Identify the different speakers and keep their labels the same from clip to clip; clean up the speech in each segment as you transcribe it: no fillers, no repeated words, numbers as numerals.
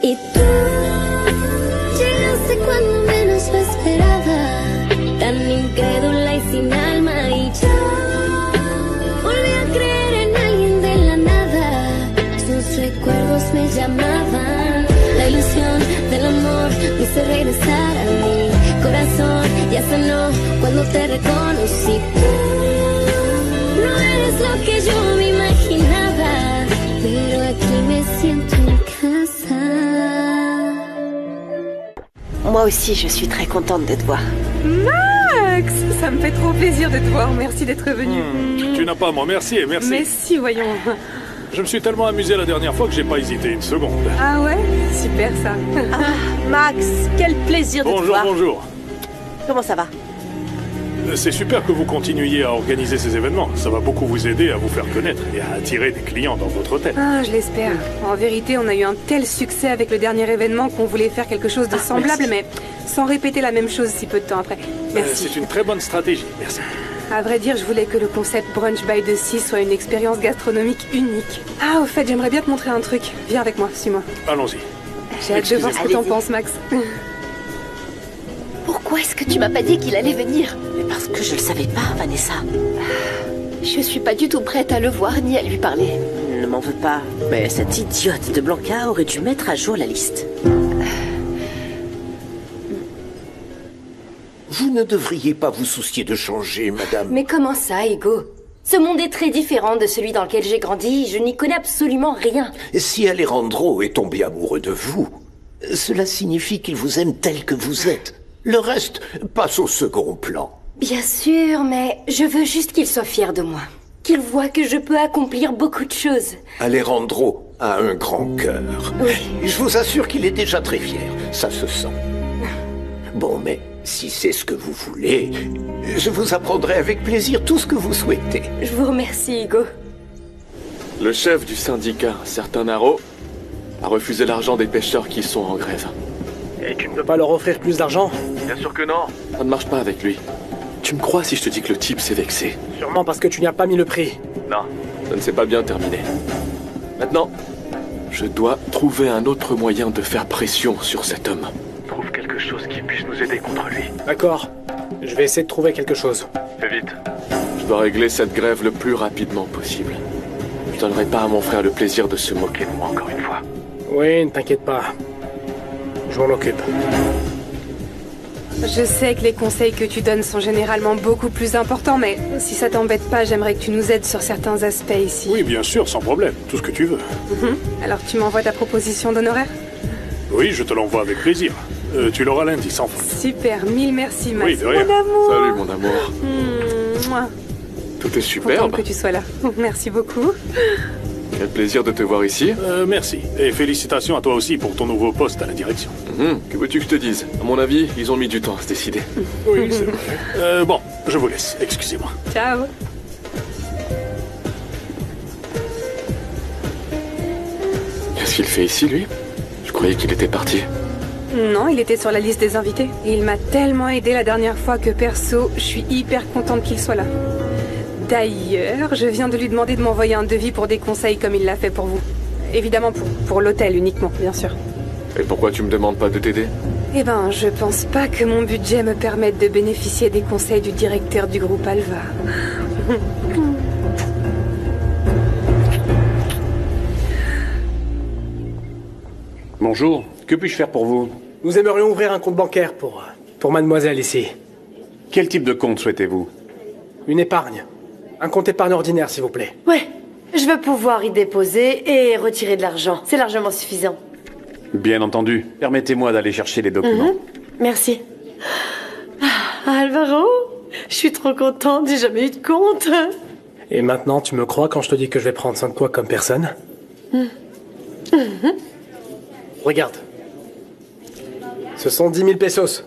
Speaker 1: Y tú llegaste cuando menos lo esperaba, tan incrédula y sin alma, y yo volví a creer en alguien de la nada. Sus recuerdos me llamaban, la ilusión del amor me hizo regresar a mi corazón. Ya sanó cuando te reconocí. Tú no eres lo que yo me imaginaba, pero aquí me siento en casa.
Speaker 2: Moi aussi, je suis très contente de te voir.
Speaker 3: Max, ça me fait trop plaisir de te voir. Merci d'être venu.
Speaker 4: Tu n'as pas à m'en remercier, merci.
Speaker 3: Mais si, voyons.
Speaker 4: Je me suis tellement amusé la dernière fois que j'ai pas hésité une seconde.
Speaker 3: Ah ouais? Super ça.
Speaker 2: Max, quel plaisir de te voir.
Speaker 4: Bonjour.
Speaker 2: Comment ça va?
Speaker 4: C'est super que vous continuiez à organiser ces événements. Ça va beaucoup vous aider à vous faire connaître et à attirer des clients dans votre hôtel.
Speaker 3: Ah, je l'espère. En vérité, on a eu un tel succès avec le dernier événement qu'on voulait faire quelque chose de semblable, mais sans répéter la même chose si peu de temps après. Merci.
Speaker 4: C'est une très bonne stratégie, merci.
Speaker 3: À vrai dire, je voulais que le concept Brunch by the Sea soit une expérience gastronomique unique. Ah, au fait, j'aimerais bien te montrer un truc. Viens avec moi, suis-moi.
Speaker 4: Allons-y.
Speaker 3: J'ai hâte de voir ce que t'en penses, Max.
Speaker 2: Pourquoi est-ce que tu m'as pas dit qu'il allait venir? Mais parce que je le savais pas, Vanessa.
Speaker 5: Je suis pas du tout prête à le voir ni à lui parler.
Speaker 2: Ne m'en veux pas, mais cette idiote de Blanca aurait dû mettre à jour la liste.
Speaker 6: Vous ne devriez pas vous soucier de changer, madame.
Speaker 5: Mais comment ça, Ego? Ce monde est très différent de celui dans lequel j'ai grandi. Je n'y connais absolument rien.
Speaker 6: Si Alejandro est tombé amoureux de vous, cela signifie qu'il vous aime tel que vous êtes. Le reste passe au second plan.
Speaker 5: Bien sûr, mais je veux juste qu'il soit fier de moi. Qu'il voit que je peux accomplir beaucoup de choses.
Speaker 6: Alejandro a un grand cœur.
Speaker 5: Oui.
Speaker 6: Je vous assure qu'il est déjà très fier. Ça se sent. Bon, mais si c'est ce que vous voulez, je vous apprendrai avec plaisir tout ce que vous souhaitez.
Speaker 5: Je vous remercie, Ego.
Speaker 7: Le chef du syndicat, un certain Naro, a refusé l'argent des pêcheurs qui sont en grève.
Speaker 8: Et tu ne peux pas leur offrir plus d'argent?
Speaker 7: Bien sûr que non. Ça ne marche pas avec lui. Tu me crois si je te dis que le type s'est vexé?
Speaker 8: Sûrement parce que tu n'y as pas mis le prix.
Speaker 7: Non, ça ne s'est pas bien terminé. Maintenant, je dois trouver un autre moyen de faire pression sur cet homme. Trouve quelque chose qui puisse nous aider contre lui.
Speaker 8: D'accord. Je vais essayer de trouver quelque chose.
Speaker 7: Fais vite. Je dois régler cette grève le plus rapidement possible. Je donnerai pas à mon frère le plaisir de se moquer de moi encore une fois.
Speaker 8: Oui, ne t'inquiète pas. Je m'en occupe.
Speaker 3: Je sais que les conseils que tu donnes sont généralement beaucoup plus importants, mais si ça t'embête pas, j'aimerais que tu nous aides sur certains aspects ici.
Speaker 4: Oui, bien sûr, sans problème. Tout ce que tu veux.
Speaker 3: Alors tu m'envoies ta proposition d'honoraire?
Speaker 4: Oui, je te l'envoie avec plaisir. Tu l'auras lundi, sans faute.
Speaker 3: Super, mille merci, Max.
Speaker 4: Oui, de rien.
Speaker 3: Mon amour.
Speaker 7: Salut mon amour.
Speaker 3: Mouah.
Speaker 7: Tout est
Speaker 3: Contente
Speaker 7: superbe.
Speaker 3: que tu sois là. Merci beaucoup.
Speaker 7: Quel plaisir de te voir ici.
Speaker 4: Merci. Et félicitations à toi aussi pour ton nouveau poste à la direction.
Speaker 7: Que veux-tu que je te dise? À mon avis, ils ont mis du temps à se décider.
Speaker 4: Oui, c'est vrai. Bon, je vous laisse. Excusez-moi.
Speaker 3: Ciao.
Speaker 7: Qu'est-ce qu'il fait ici, lui? Je croyais qu'il était parti.
Speaker 3: Non, il était sur la liste des invités. Et il m'a tellement aidé la dernière fois que perso, je suis hyper contente qu'il soit là. D'ailleurs, je viens de lui demander de m'envoyer un devis pour des conseils comme il l'a fait pour vous. Évidemment pour l'hôtel uniquement, bien sûr.
Speaker 7: Et pourquoi tu me demandes pas de t'aider?
Speaker 3: Eh ben, je pense pas que mon budget me permette de bénéficier des conseils du directeur du groupe Alva.
Speaker 9: Bonjour, que puis-je faire pour vous?
Speaker 8: Nous aimerions ouvrir un compte bancaire pour mademoiselle ici.
Speaker 9: Quel type de compte souhaitez-vous?
Speaker 8: Une épargne. Un compte épargne ordinaire, s'il vous plaît.
Speaker 5: Ouais, je veux pouvoir y déposer et retirer de l'argent. C'est largement suffisant.
Speaker 9: Bien entendu. Permettez-moi d'aller chercher les documents.
Speaker 5: Merci. Alvaro, je suis trop contente, j'ai jamais eu de compte.
Speaker 8: Et maintenant, tu me crois quand je te dis que je vais prendre soin de toi comme personne? Regarde. Ce sont 10 000 pesos.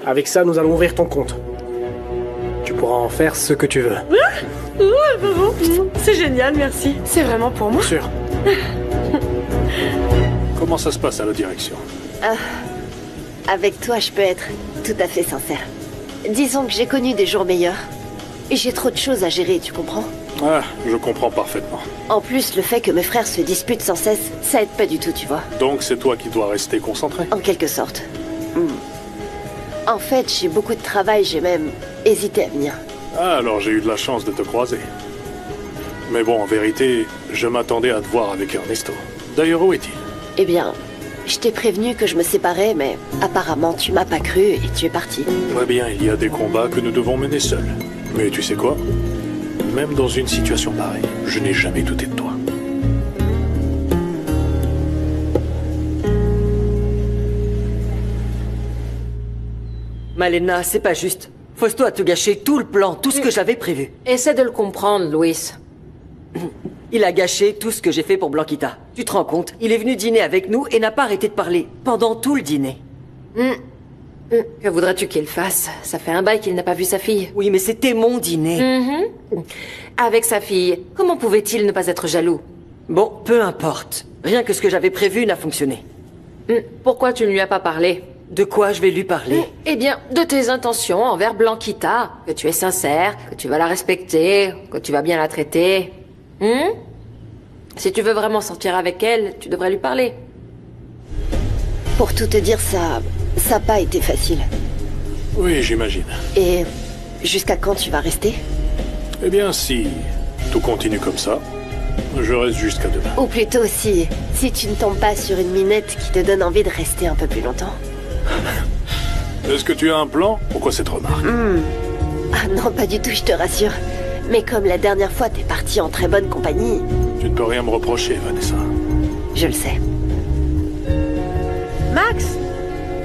Speaker 8: Avec ça, nous allons ouvrir ton compte. Tu pourras en faire ce que tu veux.
Speaker 5: Alvaro, c'est génial, merci. C'est vraiment pour moi?
Speaker 8: Bien sûr.
Speaker 4: Comment ça se passe à la direction?
Speaker 5: Avec toi, je peux être tout à fait sincère. Disons que j'ai connu des jours meilleurs. Et j'ai trop de choses à gérer, tu comprends?
Speaker 4: Ah, je comprends parfaitement.
Speaker 10: En plus, le fait que mes frères se disputent sans cesse, ça aide pas du tout, tu vois.
Speaker 4: Donc c'est toi qui dois rester concentré?
Speaker 10: En quelque sorte. En fait, j'ai beaucoup de travail, j'ai même hésité à venir.
Speaker 4: Ah, alors j'ai eu de la chance de te croiser. Mais bon, en vérité, je m'attendais à te voir avec Ernesto. D'ailleurs, où est-il?
Speaker 10: Eh bien, je t'ai prévenu que je me séparais, mais apparemment tu m'as pas cru et tu es parti.
Speaker 4: Eh bien, il y a des combats que nous devons mener seuls. Mais tu sais quoi? Même dans une situation pareille, je n'ai jamais douté de toi.
Speaker 11: Malena, c'est pas juste. Fausto a tout gâché, tout le plan, tout ce que j'avais prévu.
Speaker 12: Essaie de le comprendre, Luis.
Speaker 11: Il a gâché tout ce que j'ai fait pour Blanquita. Tu te rends compte? Il est venu dîner avec nous et n'a pas arrêté de parler pendant tout le dîner.
Speaker 12: Que voudrais-tu qu'il fasse? Ça fait un bail qu'il n'a pas vu sa fille.
Speaker 11: Oui, mais c'était mon dîner.
Speaker 12: Avec sa fille, comment pouvait-il ne pas être jaloux?
Speaker 11: Bon, peu importe. Rien que ce que j'avais prévu n'a fonctionné.
Speaker 12: Pourquoi tu ne lui as pas parlé?
Speaker 11: De quoi je vais lui parler?
Speaker 12: Eh bien, de tes intentions envers Blanquita. Que tu es sincère, que tu vas la respecter, que tu vas bien la traiter. Si tu veux vraiment sortir avec elle, tu devrais lui parler.
Speaker 10: Pour tout te dire, ça n'a pas été facile.
Speaker 4: Oui, j'imagine.
Speaker 10: Et jusqu'à quand tu vas rester?
Speaker 4: Eh bien, si tout continue comme ça, je reste jusqu'à demain.
Speaker 10: Ou plutôt si tu ne tombes pas sur une minette qui te donne envie de rester un peu plus longtemps.
Speaker 4: Est-ce que tu as un plan? Pourquoi cette remarque?
Speaker 10: Ah non, pas du tout, je te rassure. Mais comme la dernière fois, t'es parti en très bonne compagnie.
Speaker 4: Tu ne peux rien me reprocher, Vanessa.
Speaker 10: Je le sais.
Speaker 2: Max,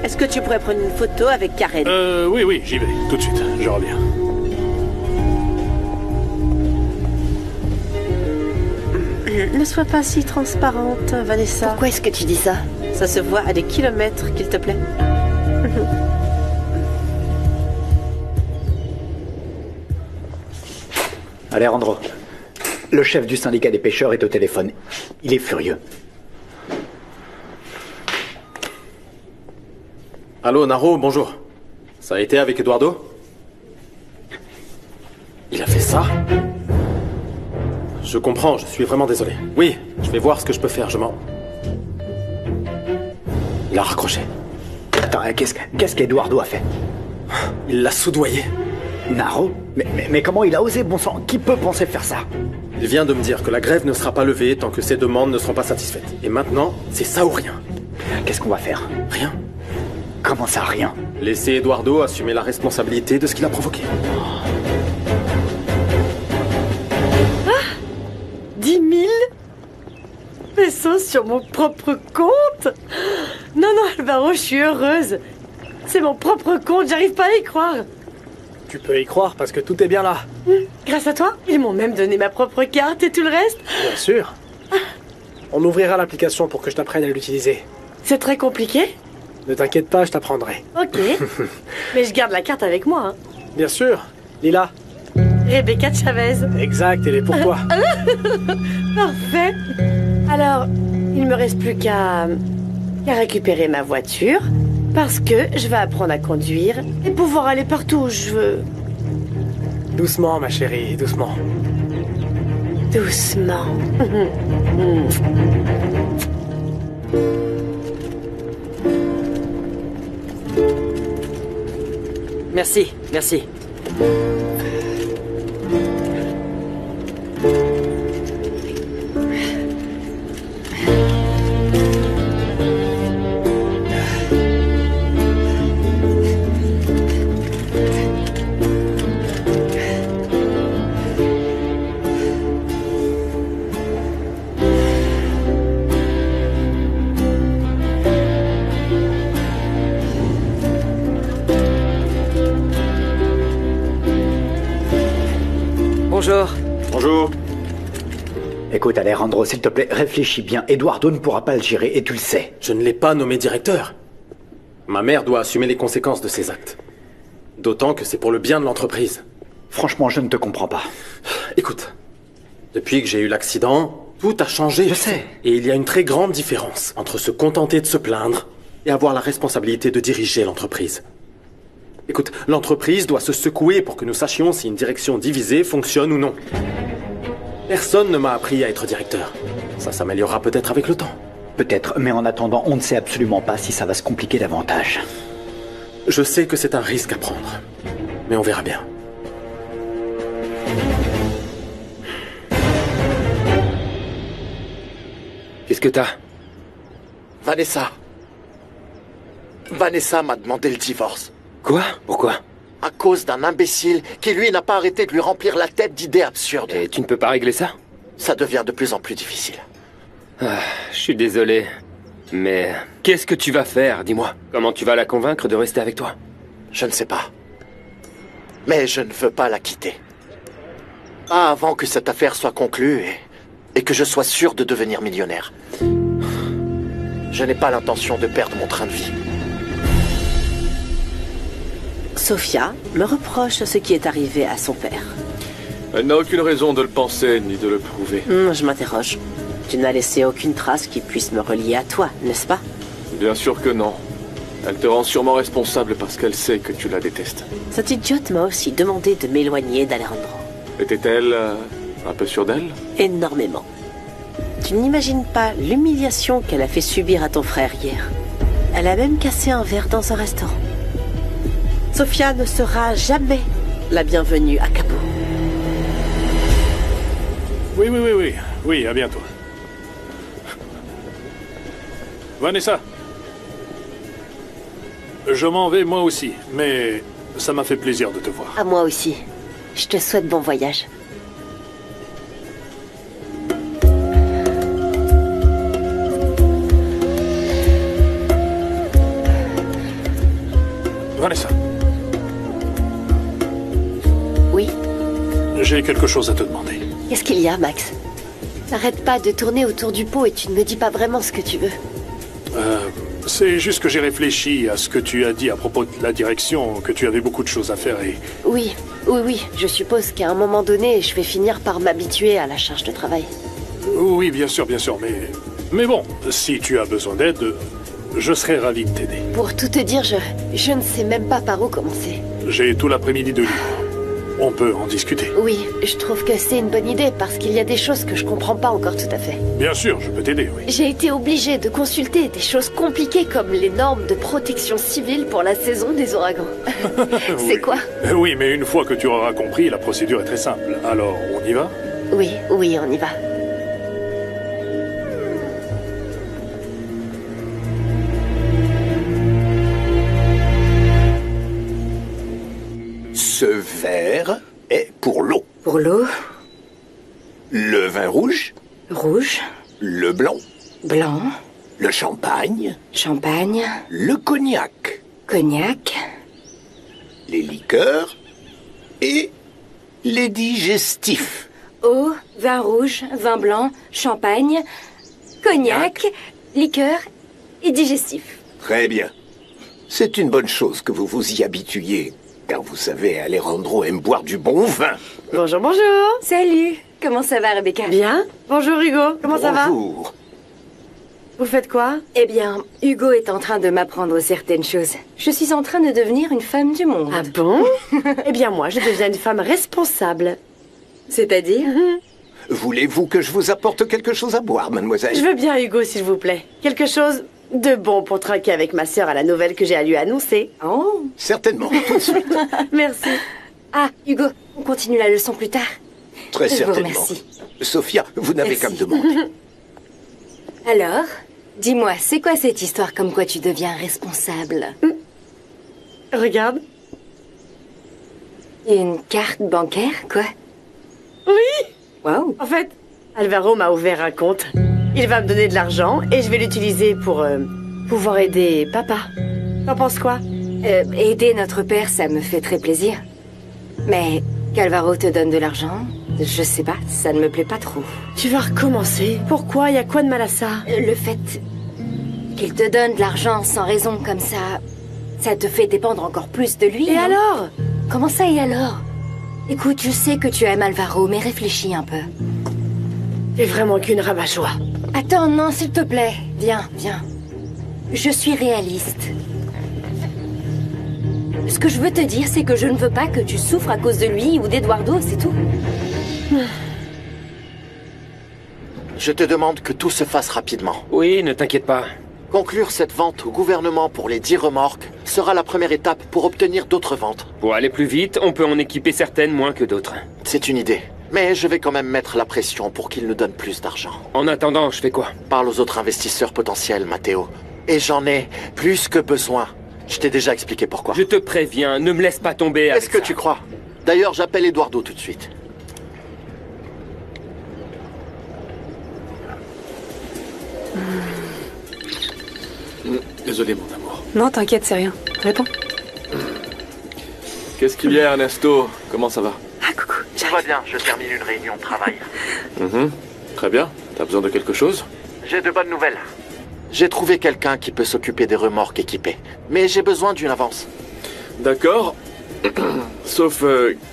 Speaker 2: est-ce que tu pourrais prendre une photo avec Karen?
Speaker 4: Oui, j'y vais. Tout de suite, je reviens.
Speaker 2: Ne sois pas si transparente, Vanessa.
Speaker 10: Pourquoi est-ce que tu dis ça?
Speaker 2: Ça se voit à des kilomètres, qu'il te plaît.
Speaker 13: Alejandro, le chef du syndicat des pêcheurs est au téléphone. Il est furieux.
Speaker 8: Allô, Naro, bonjour. Ça a été avec Eduardo? Il a fait ça? Je comprends, je suis vraiment désolé. Oui, je vais voir ce que je peux faire, je m'en... Il a raccroché.
Speaker 13: Attends, qu'est-ce qu'Eduardo a fait?
Speaker 8: Il l'a soudoyé.
Speaker 13: Naro? Mais comment il a osé, bon sang? Qui peut penser faire ça?
Speaker 8: Il vient de me dire que la grève ne sera pas levée tant que ses demandes ne seront pas satisfaites. Et maintenant, c'est ça ou rien.
Speaker 13: Qu'est-ce qu'on va faire?
Speaker 8: Rien.
Speaker 13: Comment ça, rien?
Speaker 8: Laissez Eduardo assumer la responsabilité de ce qu'il a provoqué.
Speaker 11: 10 000 pesos sur mon propre compte? Non, Alvaro, je suis heureuse. C'est mon propre compte, j'arrive pas à y croire.
Speaker 8: Tu peux y croire parce que tout est bien là.
Speaker 11: Grâce à toi, ils m'ont même donné ma propre carte et tout le reste.
Speaker 8: Bien sûr. On ouvrira l'application pour que je t'apprenne à l'utiliser.
Speaker 11: C'est très compliqué?
Speaker 8: Ne t'inquiète pas, je t'apprendrai.
Speaker 11: Ok. Mais je garde la carte avec moi, hein.
Speaker 8: Bien sûr. Lila.
Speaker 11: Rebecca Chavez.
Speaker 8: Exact, elle est pour toi.
Speaker 11: Parfait. Alors, il me reste plus qu'à récupérer ma voiture, parce que je vais apprendre à conduire et pouvoir aller partout où je veux.
Speaker 8: Doucement, ma chérie, doucement.
Speaker 11: Doucement. Merci.
Speaker 13: Bonjour. Écoute, Alejandro, s'il te plaît, réfléchis bien. Eduardo ne pourra pas le gérer, et tu le sais.
Speaker 8: Je ne l'ai pas nommé directeur. Ma mère doit assumer les conséquences de ses actes. D'autant que c'est pour le bien de l'entreprise.
Speaker 13: Franchement, je ne te comprends pas.
Speaker 8: Écoute, depuis que j'ai eu l'accident, tout a changé.
Speaker 13: Je sais.
Speaker 8: Et il y a une très grande différence entre se contenter de se plaindre et avoir la responsabilité de diriger l'entreprise. Écoute, l'entreprise doit se secouer pour que nous sachions si une direction divisée fonctionne ou non. Personne ne m'a appris à être directeur. Ça s'améliorera peut-être avec le temps.
Speaker 13: Peut-être, mais en attendant, on ne sait absolument pas si ça va se compliquer davantage.
Speaker 8: Je sais que c'est un risque à prendre. Mais on verra bien.
Speaker 14: Qu'est-ce que t'as?
Speaker 6: Vanessa. Vanessa m'a demandé le divorce.
Speaker 14: Quoi? Pourquoi?
Speaker 6: À cause d'un imbécile qui, lui, n'a pas arrêté de lui remplir la tête d'idées absurdes.
Speaker 14: Et tu ne peux pas régler ça?
Speaker 6: Ça devient de plus en plus difficile.
Speaker 14: Ah, je suis désolé. Mais qu'est-ce que tu vas faire, dis-moi? Comment tu vas la convaincre de rester avec toi?
Speaker 6: Je ne sais pas. Mais je ne veux pas la quitter. Pas avant que cette affaire soit conclue et que je sois sûr de devenir millionnaire. Je n'ai pas l'intention de perdre mon train de vie.
Speaker 2: Sophia me reproche ce qui est arrivé à son père.
Speaker 7: Elle n'a aucune raison de le penser ni de le prouver.
Speaker 2: Je m'interroge. Tu n'as laissé aucune trace qui puisse me relier à toi, n'est-ce pas?
Speaker 7: Bien sûr que non. Elle te rend sûrement responsable parce qu'elle sait que tu la détestes.
Speaker 2: Cette idiote m'a aussi demandé de m'éloigner d'Alejandro.
Speaker 7: Était-elle un peu sûre d'elle?
Speaker 2: Énormément. Tu n'imagines pas l'humiliation qu'elle a fait subir à ton frère hier. Elle a même cassé un verre dans un restaurant. Sophia ne sera jamais la bienvenue à Cabo.
Speaker 4: Oui, à bientôt. Vanessa. Je m'en vais moi aussi, mais ça m'a fait plaisir de te voir.
Speaker 10: À moi aussi. Je te souhaite bon voyage.
Speaker 4: Vanessa.
Speaker 10: Oui?
Speaker 4: J'ai quelque chose à te demander.
Speaker 10: Qu'est-ce qu'il y a, Max? T'arrêtes pas de tourner autour du pot et tu ne me dis pas vraiment ce que tu veux.
Speaker 4: C'est juste que j'ai réfléchi à ce que tu as dit à propos de la direction, que tu avais beaucoup de choses à faire et...
Speaker 10: Oui. Je suppose qu'à un moment donné, je vais finir par m'habituer à la charge de travail.
Speaker 4: Oui, bien sûr, mais bon, si tu as besoin d'aide, je serai ravi de t'aider.
Speaker 10: Pour tout te dire, je ne sais même pas par où commencer.
Speaker 4: J'ai tout l'après-midi de libre. On peut en discuter.
Speaker 10: Oui, je trouve que c'est une bonne idée parce qu'il y a des choses que je comprends pas encore tout à fait.
Speaker 4: Bien sûr, je peux t'aider, oui.
Speaker 10: J'ai été obligée de consulter des choses compliquées comme les normes de protection civile pour la saison des ouragans. C'est quoi?
Speaker 4: Oui, mais une fois que tu auras compris, la procédure est très simple. Alors, on y va?
Speaker 10: Oui, on y va.
Speaker 6: Ce verre est pour l'eau.
Speaker 5: Pour l'eau?
Speaker 6: Le vin rouge.
Speaker 5: Rouge.
Speaker 6: Le blanc.
Speaker 5: Blanc.
Speaker 6: Le champagne.
Speaker 5: Champagne.
Speaker 6: Le cognac.
Speaker 5: Cognac.
Speaker 6: Les liqueurs. Et les digestifs.
Speaker 5: Eau, vin rouge, vin blanc, champagne, cognac, liqueur et digestif.
Speaker 6: Très bien. C'est une bonne chose que vous vous y habituiez. Car vous savez, Alejandro aime boire du bon vin.
Speaker 11: Bonjour.
Speaker 5: Salut. Comment ça va, Rebecca?
Speaker 11: Bien. Bonjour, Hugo. Comment ça va?
Speaker 6: Bonjour.
Speaker 11: Vous faites quoi?
Speaker 5: Eh bien, Hugo est en train de m'apprendre certaines choses. Je suis en train de devenir une femme du monde.
Speaker 11: Ah bon? Eh bien, moi, je deviens une femme responsable.
Speaker 5: C'est-à-dire?
Speaker 6: Voulez-vous que je vous apporte quelque chose à boire, mademoiselle?
Speaker 11: Je veux bien, Hugo, s'il vous plaît. Quelque chose de bon pour trinquer avec ma sœur à la nouvelle que j'ai à lui annoncer.
Speaker 5: Oh.
Speaker 6: Certainement, tout de suite.
Speaker 11: Merci.
Speaker 5: Ah, Hugo, on continue la leçon plus tard.
Speaker 6: Très certainement.
Speaker 5: Je vous remercie.
Speaker 6: Sophia, vous n'avez qu'à me demander.
Speaker 5: Alors, dis-moi, c'est quoi cette histoire comme quoi tu deviens responsable?
Speaker 11: Regarde.
Speaker 5: Une carte bancaire, quoi?
Speaker 11: Oui.
Speaker 5: Wow.
Speaker 11: En fait, Alvaro m'a ouvert un compte. Il va me donner de l'argent et je vais l'utiliser pour pouvoir aider papa. T'en penses quoi?
Speaker 5: Aider notre père, ça me fait très plaisir. Mais qu'Alvaro te donne de l'argent, je sais pas, ça ne me plaît pas trop.
Speaker 11: Tu vas recommencer? Pourquoi? Y a quoi de mal à ça?
Speaker 5: Le fait qu'il te donne de l'argent sans raison comme ça te fait dépendre encore plus de lui.
Speaker 11: Et
Speaker 5: non?
Speaker 11: alors?
Speaker 5: Comment ça, et alors? Écoute, je sais que tu aimes Alvaro, mais réfléchis un peu.
Speaker 11: T'es vraiment qu'une rabat-joie.
Speaker 5: Attends, non, s'il te plaît. Viens. Je suis réaliste. Ce que je veux te dire, c'est que je ne veux pas que tu souffres à cause de lui ou d'Eduardo, c'est tout.
Speaker 6: Je te demande que tout se fasse rapidement.
Speaker 14: Oui, ne t'inquiète pas.
Speaker 6: Conclure cette vente au gouvernement pour les 10 remorques sera la première étape pour obtenir d'autres ventes.
Speaker 14: Pour aller plus vite, on peut en équiper certaines moins que d'autres.
Speaker 6: C'est une idée. Mais je vais quand même mettre la pression pour qu'ils nous donnent plus d'argent.
Speaker 14: En attendant, je fais quoi?
Speaker 6: Parle aux autres investisseurs potentiels, Matteo. Et j'en ai plus que besoin. Je t'ai déjà expliqué pourquoi.
Speaker 14: Je te préviens, ne me laisse pas tomber avec
Speaker 6: Est-ce que tu crois? D'ailleurs, j'appelle Eduardo tout de suite.
Speaker 7: Désolé, mon amour.
Speaker 3: Non, t'inquiète, c'est rien. Réponds.
Speaker 7: Qu'est-ce qu'il y a, Ernesto? Comment ça va?
Speaker 3: Ah, coucou.
Speaker 6: Tout va bien, je termine une réunion de travail.
Speaker 7: Très bien. T'as besoin de quelque chose?
Speaker 6: J'ai de bonnes nouvelles. J'ai trouvé quelqu'un qui peut s'occuper des remorques équipées. Mais j'ai besoin d'une avance.
Speaker 7: D'accord. Sauf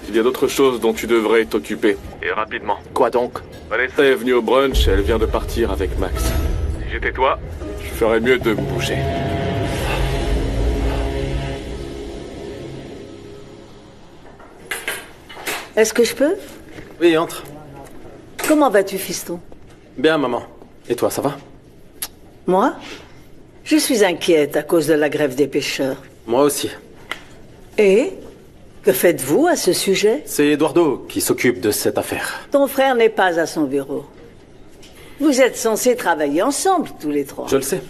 Speaker 7: qu'il y a d'autres choses dont tu devrais t'occuper. Et rapidement.
Speaker 6: Quoi donc?
Speaker 7: Vanessa est venue au brunch, elle vient de partir avec Max. Si j'étais toi, je ferais mieux de bouger.
Speaker 15: Est-ce que je peux?
Speaker 8: Oui, entre.
Speaker 15: Comment vas-tu, fiston?
Speaker 8: Bien, maman. Et toi, ça va?
Speaker 15: Moi? Je suis inquiète à cause de la grève des pêcheurs.
Speaker 8: Moi aussi.
Speaker 15: Et? Que faites-vous à ce sujet?
Speaker 8: C'est Eduardo qui s'occupe de cette affaire.
Speaker 15: Ton frère n'est pas à son bureau. Vous êtes censés travailler ensemble, tous les trois.
Speaker 8: Je le sais.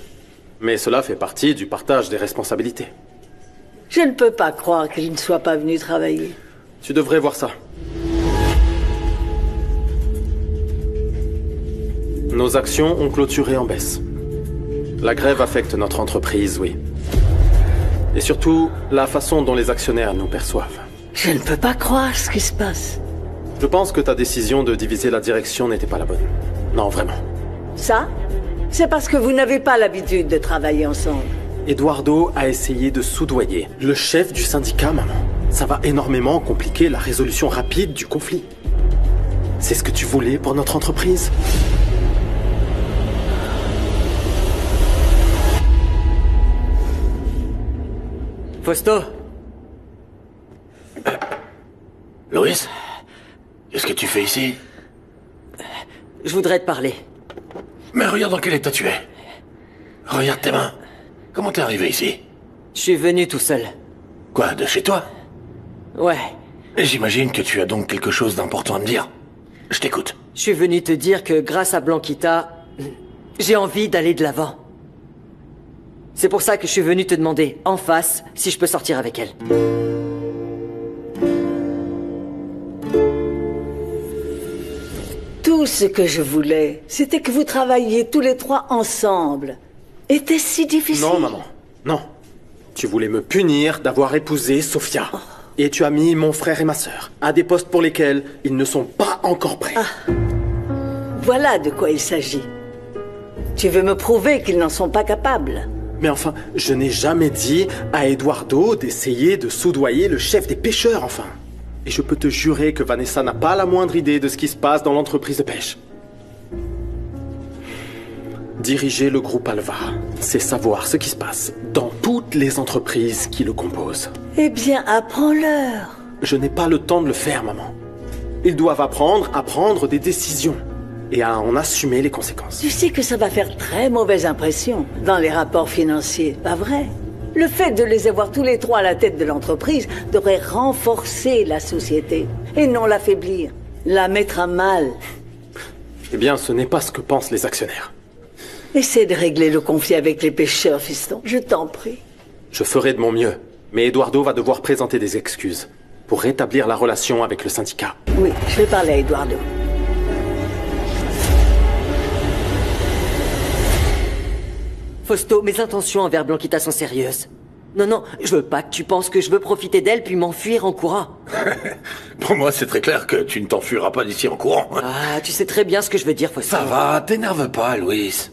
Speaker 8: Mais cela fait partie du partage des responsabilités.
Speaker 15: Je ne peux pas croire qu'il ne soit pas venu travailler.
Speaker 8: Tu devrais voir ça. Nos actions ont clôturé en baisse. La grève affecte notre entreprise, oui. Et surtout, la façon dont les actionnaires nous perçoivent.
Speaker 15: Je ne peux pas croire ce qui se passe.
Speaker 8: Je pense que ta décision de diviser la direction n'était pas la bonne. Non, vraiment.
Speaker 15: Ça? C'est parce que vous n'avez pas l'habitude de travailler ensemble.
Speaker 8: Eduardo a essayé de soudoyer le chef du syndicat, maman. Ça va énormément compliquer la résolution rapide du conflit. C'est ce que tu voulais pour notre entreprise?
Speaker 16: Fausto?
Speaker 17: Louis? Qu'est-ce que tu fais ici?
Speaker 16: Je voudrais te parler.
Speaker 17: Mais regarde dans quel état tu es. Regarde tes mains. Comment t'es arrivé ici?
Speaker 16: Je suis venu tout seul.
Speaker 17: Quoi, de chez toi?
Speaker 16: Ouais.
Speaker 17: Et j'imagine que tu as donc quelque chose d'important à me dire. Je t'écoute.
Speaker 16: Je suis venu te dire que grâce à Blanquita, j'ai envie d'aller de l'avant. C'est pour ça que je suis venu te demander, en face, si je peux sortir avec elle.
Speaker 15: Tout ce que je voulais, c'était que vous travailliez tous les trois ensemble. Était si difficile.
Speaker 8: Non, maman. Non. Tu voulais me punir d'avoir épousé Sofia. Et tu as mis mon frère et ma sœur à des postes pour lesquels ils ne sont pas encore prêts.
Speaker 15: Voilà de quoi il s'agit. Tu veux me prouver qu'ils n'en sont pas capables.
Speaker 8: Mais enfin, je n'ai jamais dit à Eduardo d'essayer de soudoyer le chef des pêcheurs, enfin. Et je peux te jurer que Vanessa n'a pas la moindre idée de ce qui se passe dans l'entreprise de pêche. Diriger le groupe Alva, c'est savoir ce qui se passe dans toutes les entreprises qui le composent.
Speaker 15: Eh bien, apprends-leur.
Speaker 8: Je n'ai pas le temps de le faire, maman. Ils doivent apprendre à prendre des décisions et à en assumer les conséquences.
Speaker 15: Tu sais que ça va faire très mauvaise impression dans les rapports financiers, pas vrai? Le fait de les avoir tous les trois à la tête de l'entreprise devrait renforcer la société et non l'affaiblir, la mettre à mal.
Speaker 8: Eh bien, ce n'est pas ce que pensent les actionnaires.
Speaker 15: Essaie de régler le conflit avec les pêcheurs, fiston. Je t'en prie.
Speaker 8: Je ferai de mon mieux, mais Eduardo va devoir présenter des excuses pour rétablir la relation avec le syndicat.
Speaker 15: Oui, je vais parler à Eduardo.
Speaker 16: Fausto, mes intentions envers Blanquita sont sérieuses. Non, je veux pas que tu penses que je veux profiter d'elle puis m'enfuir en courant.
Speaker 17: Pour moi, c'est très clair que tu ne t'enfuiras pas d'ici en courant.
Speaker 16: Ah, tu sais très bien ce que je veux dire, Fausto.
Speaker 17: Ça va, t'énerve pas, Louis.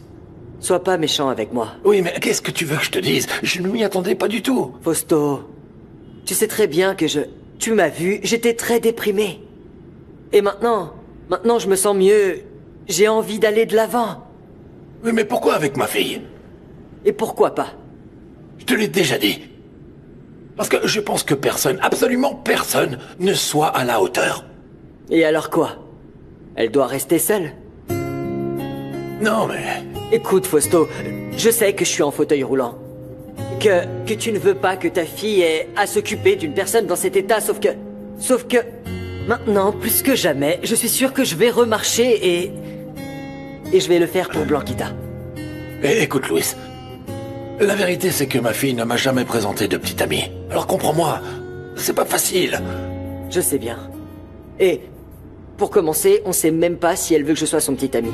Speaker 16: Sois pas méchant avec moi.
Speaker 17: Oui, mais qu'est-ce que tu veux que je te dise? Je ne m'y attendais pas du tout.
Speaker 16: Fausto, tu sais très bien que Tu m'as vu, j'étais très déprimé. Et maintenant je me sens mieux. J'ai envie d'aller de l'avant.
Speaker 17: Oui, mais pourquoi avec ma fille?
Speaker 16: Et pourquoi pas?
Speaker 17: Je te l'ai déjà dit. Parce que je pense que personne, absolument personne, ne soit à la hauteur.
Speaker 16: Et alors quoi? Elle doit rester seule?
Speaker 17: Non, mais...
Speaker 16: Écoute, Fausto, je sais que je suis en fauteuil roulant. Que tu ne veux pas que ta fille ait à s'occuper d'une personne dans cet état, sauf que... Maintenant, plus que jamais, je suis sûr que je vais remarcher et je vais le faire pour Blanquita.
Speaker 17: Écoute, Louis. La vérité, c'est que ma fille ne m'a jamais présenté de petite amie. Alors comprends-moi, c'est pas facile.
Speaker 16: Je sais bien. Et, pour commencer, on sait même pas si elle veut que je sois son petit ami.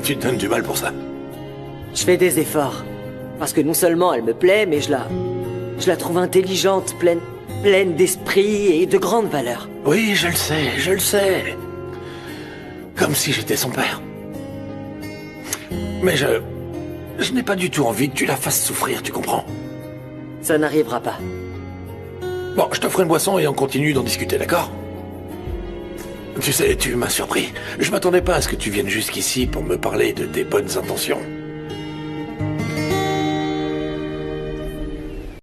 Speaker 17: Tu te donnes du mal pour ça.
Speaker 16: Je fais des efforts. Parce que non seulement elle me plaît, mais je la trouve intelligente, pleine d'esprit et de grandes valeurs.
Speaker 17: Oui, je le sais. Comme si j'étais son père. Mais je n'ai pas du tout envie que tu la fasses souffrir, tu comprends?
Speaker 16: Ça n'arrivera pas.
Speaker 17: Bon, je t'offre une boisson et on continue d'en discuter, d'accord? Tu sais, tu m'as surpris. Je m'attendais pas à ce que tu viennes jusqu'ici pour me parler de tes bonnes intentions.